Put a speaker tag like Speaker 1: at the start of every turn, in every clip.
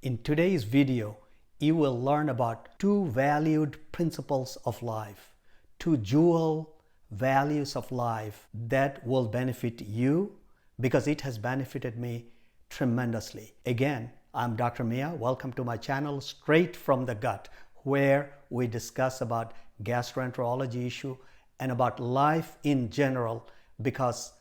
Speaker 1: In today's video, you will learn about two valued principles of life, two jewel values of life that will benefit you because it has benefited me tremendously. Again, I'm Dr. Mia. Welcome to my channel, Straight from the Gut, where we discuss about gastroenterology issue and about life in general, because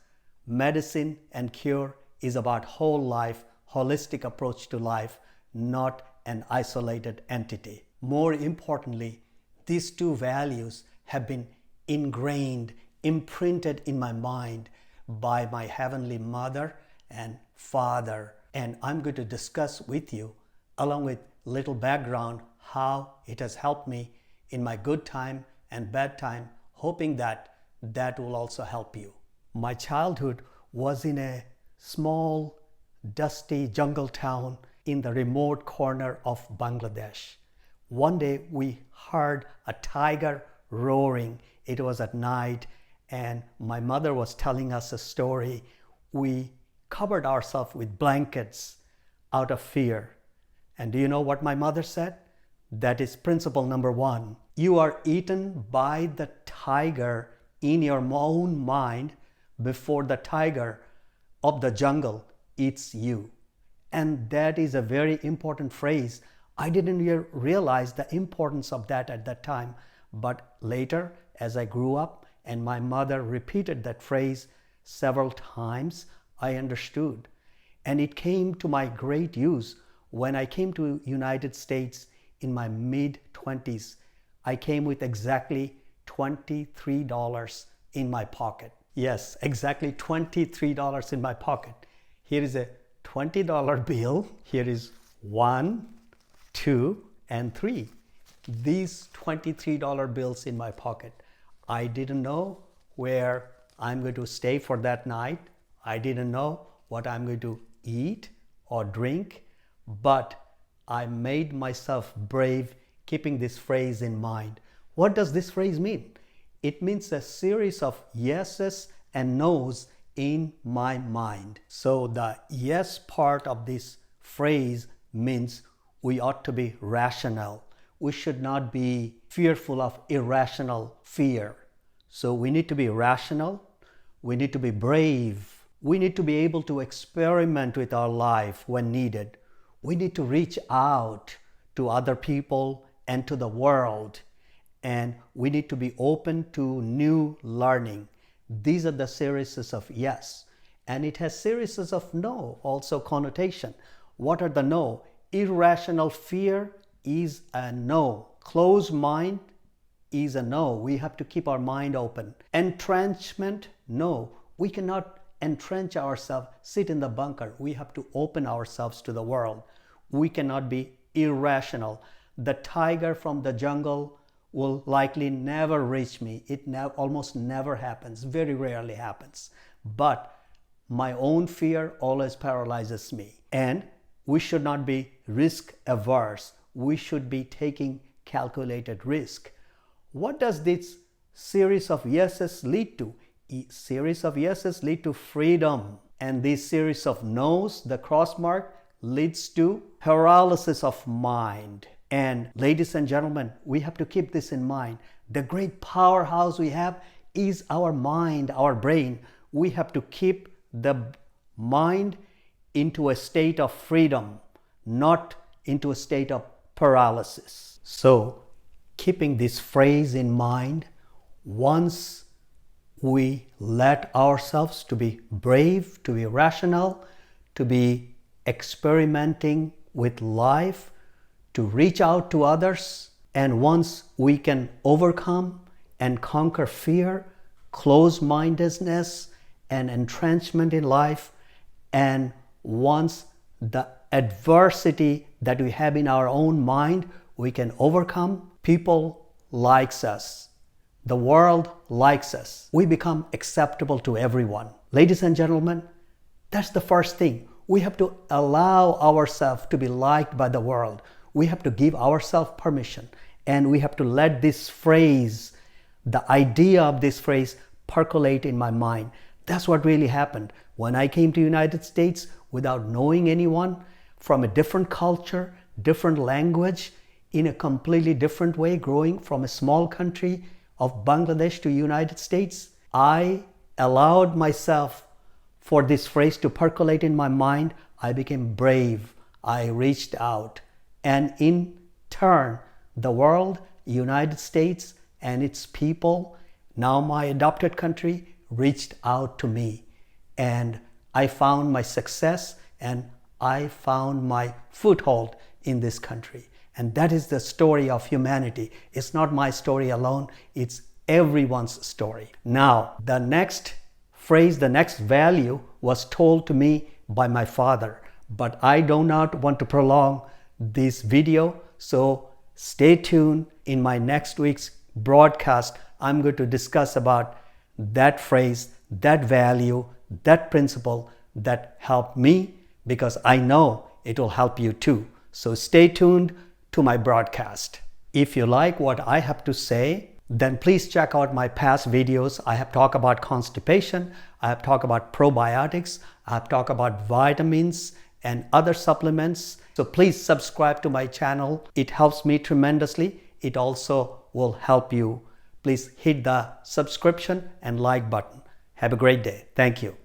Speaker 1: medicine and cure is about whole life, holistic approach to life, not an isolated entity. More importantly, these two values have been ingrained, imprinted in my mind by my Heavenly Mother and Father. And I'm going to discuss with you, along with little background, how it has helped me in my good time and bad time, hoping that that will also help you. My childhood was in a small, dusty jungle town in the remote corner of Bangladesh. One day we heard a tiger roaring. It was at night, and my mother was telling us a story. We covered ourselves with blankets out of fear. And do you know what my mother said? That is principle number one. You are eaten by the tiger in your own mind before the tiger of the jungle eats you. And that is a very important phrase. I didn't realize the importance of that at that time. But later, as I grew up and my mother repeated that phrase several times, I understood. And it came to my great use when I came to United States in my mid-20s. I came with exactly $23 in my pocket. Yes, exactly $23 in my pocket. Here is a $20 bill. Here is 1, 2, and 3. These $23 bills in my pocket. I didn't know where I'm going to stay for that night. I didn't know what I'm going to eat or drink, but I made myself brave keeping this phrase in mind. What does this phrase mean? It means a series of yeses and nos in my mind. So the yes part of this phrase means we ought to be rational. We should not be fearful of irrational fear. So we need to be rational. We need to be brave. We need to be able to experiment with our life when needed. We need to reach out to other people and to the world. And we need to be open to new learning. These are the series of yes. And it has series of no, also connotation. What are the no? Irrational fear is a no. Closed mind is a no. We have to keep our mind open. Entrenchment, no. We cannot entrench ourselves, sit in the bunker. We have to open ourselves to the world. We cannot be irrational. The tiger from the jungle will likely never reach me. It almost never happens, very rarely happens. But my own fear always paralyzes me. And we should not be risk averse. We should be taking calculated risk. What does this series of yeses lead to? Series of yeses lead to freedom. And this series of no's, the cross mark, leads to paralysis of mind. And ladies and gentlemen, we have to keep this in mind. The great powerhouse we have is our mind, our brain. We have to keep the mind into a state of freedom, not into a state of paralysis. So, keeping this phrase in mind, once we let ourselves to be brave, to be rational, to be experimenting with life, to reach out to others, and once we can overcome and conquer fear, closed-mindedness, and entrenchment in life, and once the adversity that we have in our own mind we can overcome, people likes us. The world likes us. We become acceptable to everyone. Ladies and gentlemen, that's the first thing. We have to allow ourselves to be liked by the world. We have to give ourselves permission, and we have to let this phrase, the idea of this phrase, percolate in my mind. That's what really happened. When I came to United States without knowing anyone, from a different culture, different language, in a completely different way, growing from a small country of Bangladesh to United States. I allowed myself for this phrase to percolate in my mind. I became brave. I reached out. And in turn, the world, United States and its people, now my adopted country, reached out to me. And I found my success and I found my foothold in this country. And that is the story of humanity. It's not my story alone, it's everyone's story. Now, the next phrase, the next value was told to me by my father. But I do not want to prolong this video, so stay tuned. In my next week's broadcast, I'm going to discuss about that phrase, that value, that principle that helped me, because I know it will help you too. So stay tuned to my broadcast. If you like what I have to say, then please check out my past videos. I have talked about constipation, I have talked about probiotics, I have talked about vitamins and other supplements. So please subscribe to my channel. It helps me tremendously. It also will help you. Please hit the subscription and like button. Have a great day. Thank you.